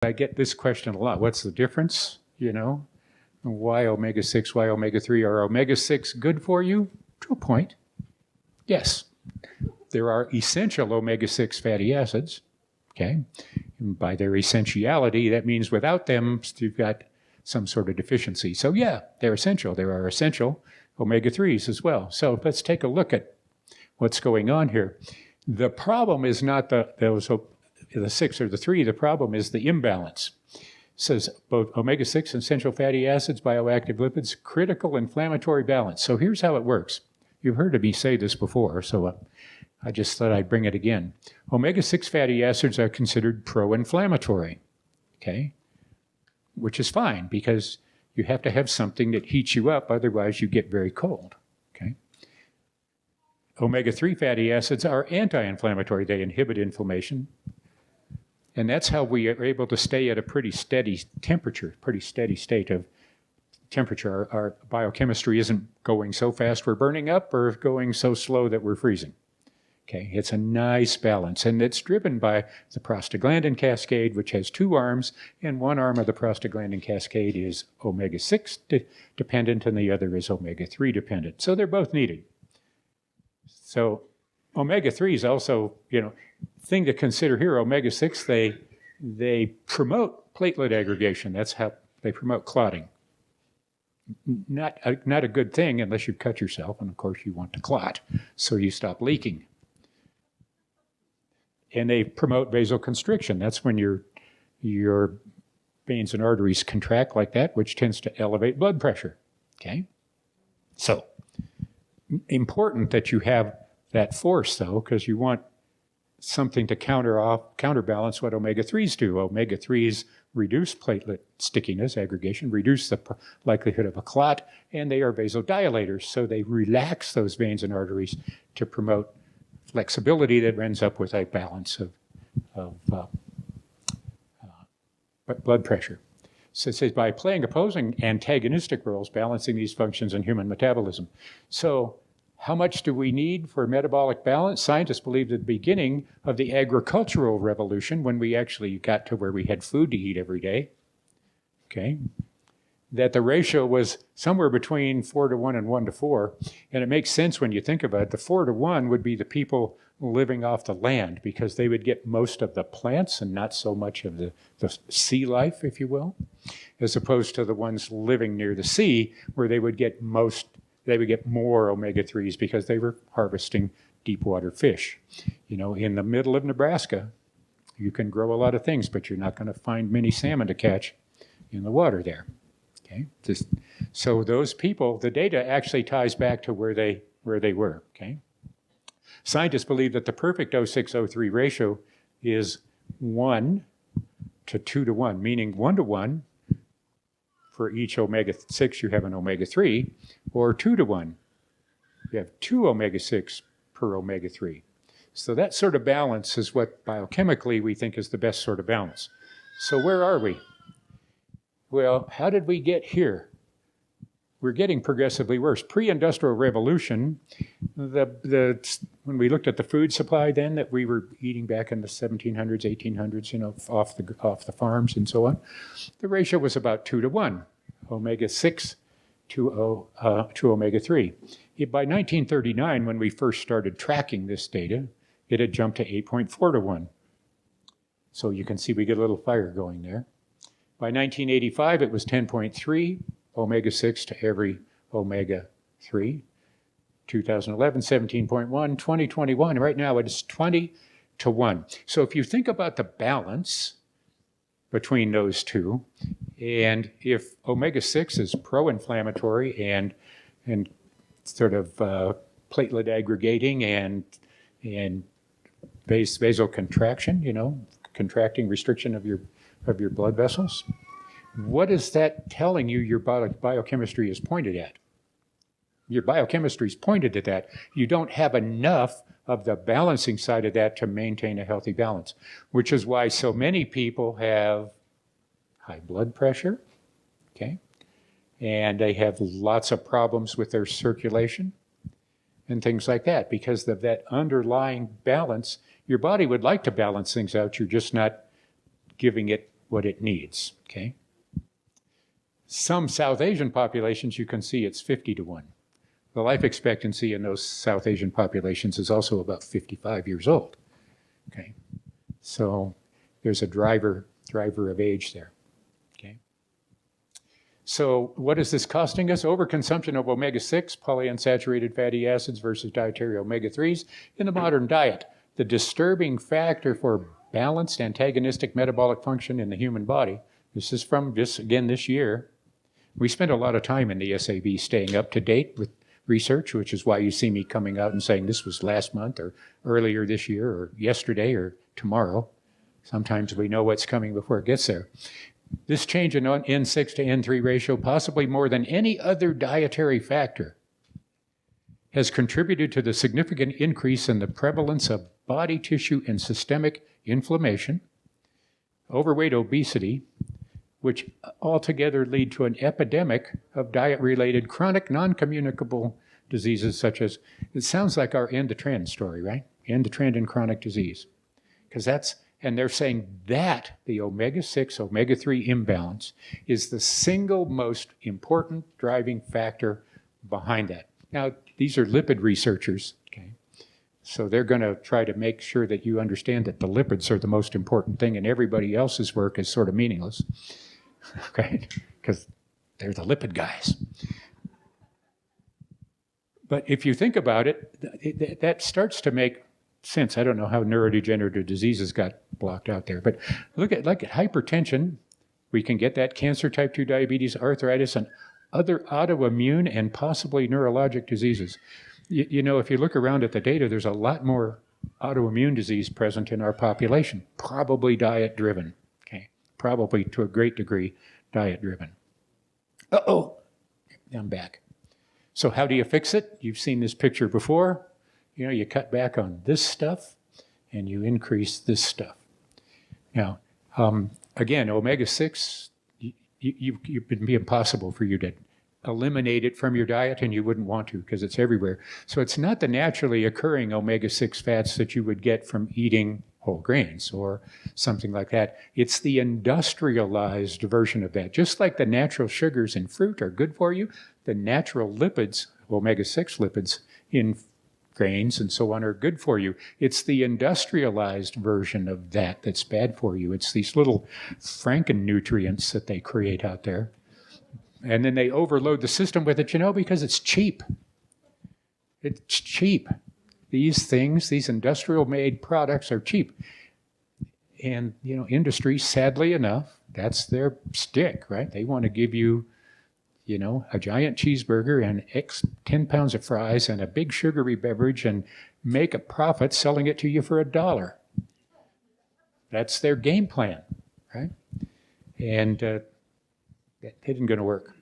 I get this question a lot. What's the difference? Why omega-6, why omega-3? Are omega-6 good for you? To a point, yes. There are essential omega-6 fatty acids, okay? And by their essentiality, that means without them, you've got some sort of deficiency. So yeah, they're essential. There are essential omega-3s as well. So let's take a look at what's going on here. The problem is not the 6 or the 3. The problem is the imbalance. It says both omega-6 and essential fatty acids, bioactive lipids, critical inflammatory balance. So here's how it works. You've heard me say this before, so I just thought I'd bring it again. Omega-6 fatty acids are considered pro-inflammatory, okay? Which is fine because you have to have something that heats you up, otherwise you get very cold, okay? Omega-3 fatty acids are anti-inflammatory. They inhibit inflammation. And that's how we are able to stay at a pretty steady temperature, pretty steady state of temperature. Our biochemistry isn't going so fast we're burning up or going so slow that we're freezing. Okay, it's a nice balance, and it's driven by the prostaglandin cascade, which has 2 arms, and one arm of the prostaglandin cascade is omega-6 dependent, and the other is omega-3 dependent. So they're both needed. So omega-3 is also, thing to consider here. Omega-6, they promote platelet aggregation. That's how they promote clotting. Not a good thing unless you cut yourself, and of course you want to clot, so you stop leaking. And they promote vasoconstriction. That's when your veins and arteries contract like that, which tends to elevate blood pressure, okay? So, important that you have that force, though, because you want something to counterbalance what omega-3s do. Omega-3s reduce platelet stickiness, aggregation, reduce the likelihood of a clot, and they are vasodilators, so they relax those veins and arteries to promote flexibility that ends up with a balance of blood pressure. So it says by playing opposing antagonistic roles, balancing these functions in human metabolism. So how much do we need for metabolic balance? Scientists believed at the beginning of the agricultural revolution, when we actually got to where we had food to eat every day, okay, that the ratio was somewhere between 4-to-1 and 1-to-4. And it makes sense when you think about it. The 4-to-1 would be the people living off the land, because they would get most of the plants and not so much of the sea life, if you will, as opposed to the ones living near the sea, where they would get more omega-3s because they were harvesting deep water fish. In the middle of Nebraska, you can grow a lot of things, but you're not going to find many salmon to catch in the water there. Okay, so those people, the data actually ties back to where they were. Okay, scientists believe that the perfect O6-O3 ratio is 1 to 2-to-1, meaning 1-to-1 for each omega-6 you have an omega-3, or 2-to-1. You have 2 omega-6 per omega-3. So that sort of balance is what biochemically we think is the best sort of balance. So where are we? Well, how did we get here? We're getting progressively worse. Pre-industrial revolution, when we looked at the food supply then that we were eating back in the 1700s, 1800s, off the farms and so on, the ratio was about 2-to-1, omega-6 to omega-3. By 1939, when we first started tracking this data, it had jumped to 8.4-to-1. So you can see we get a little fire going there. By 1985, it was 10.3 omega-6 to every omega-3. 2011, 17.1. 2021, right now it is 20-to-1. So if you think about the balance between those two, and if omega-6 is pro-inflammatory and sort of platelet aggregating and vasocontraction, contracting restriction of your blood vessels. What is that telling you your biochemistry is pointed at? Your biochemistry is pointed at that. You don't have enough of the balancing side of that to maintain a healthy balance, which is why so many people have high blood pressure, okay? And they have lots of problems with their circulation and things like that because of that underlying balance. Your body would like to balance things out. You're just not giving it what it needs, okay? Some South Asian populations, you can see it's 50 to 1. The life expectancy in those South Asian populations is also about 55 years old, okay? So there's a driver of age there, okay? So what is this costing us? Overconsumption of omega-6 polyunsaturated fatty acids versus dietary omega-3s in the modern diet. The disturbing factor for balanced antagonistic metabolic function in the human body. This is from this year. We spent a lot of time in the SAB staying up to date with research, which is why you see me coming out and saying this was last month or earlier this year or yesterday or tomorrow. Sometimes we know what's coming before it gets there. This change in N6 to N3 ratio, possibly more than any other dietary factor, has contributed to the significant increase in the prevalence of body tissue and systemic inflammation, overweight, obesity, which altogether lead to an epidemic of diet-related chronic non-communicable diseases such as, it sounds like our end the trend story, right? End the trend in chronic disease. Because and they're saying that the omega-6, omega-3 imbalance is the single most important driving factor behind that. Now, these are lipid researchers, okay? So they're going to try to make sure that you understand that the lipids are the most important thing and everybody else's work is sort of meaningless, okay? Because they're the lipid guys. But if you think about it, that starts to make sense. I don't know how neurodegenerative diseases got blocked out there, but look at hypertension. We can get that, cancer, type 2 diabetes, arthritis, and other autoimmune and possibly neurologic diseases. You know, if you look around at the data, there's a lot more autoimmune disease present in our population, probably diet-driven, okay? Probably to a great degree diet-driven. Uh-oh, I'm back. So how do you fix it? You've seen this picture before. You know, you cut back on this stuff and you increase this stuff. Now, again, omega-6, it would be impossible for you to eliminate it from your diet, and you wouldn't want to because it's everywhere. So it's not the naturally occurring omega-6 fats that you would get from eating whole grains or something like that. It's the industrialized version of that. Just like the natural sugars in fruit are good for you, the natural lipids, omega-6 lipids in grains and so on are good for you. It's the industrialized version of that that's bad for you. It's these little Franken-nutrients that they create out there. And then they overload the system with it, you know, because it's cheap. It's cheap. These things, these industrial-made products are cheap. And, you know, industry, sadly enough, that's their stick, right? They want to give you, you know, a giant cheeseburger and 10 pounds of fries and a big sugary beverage and make a profit selling it to you for $1. That's their game plan, right? And that isn't going to work.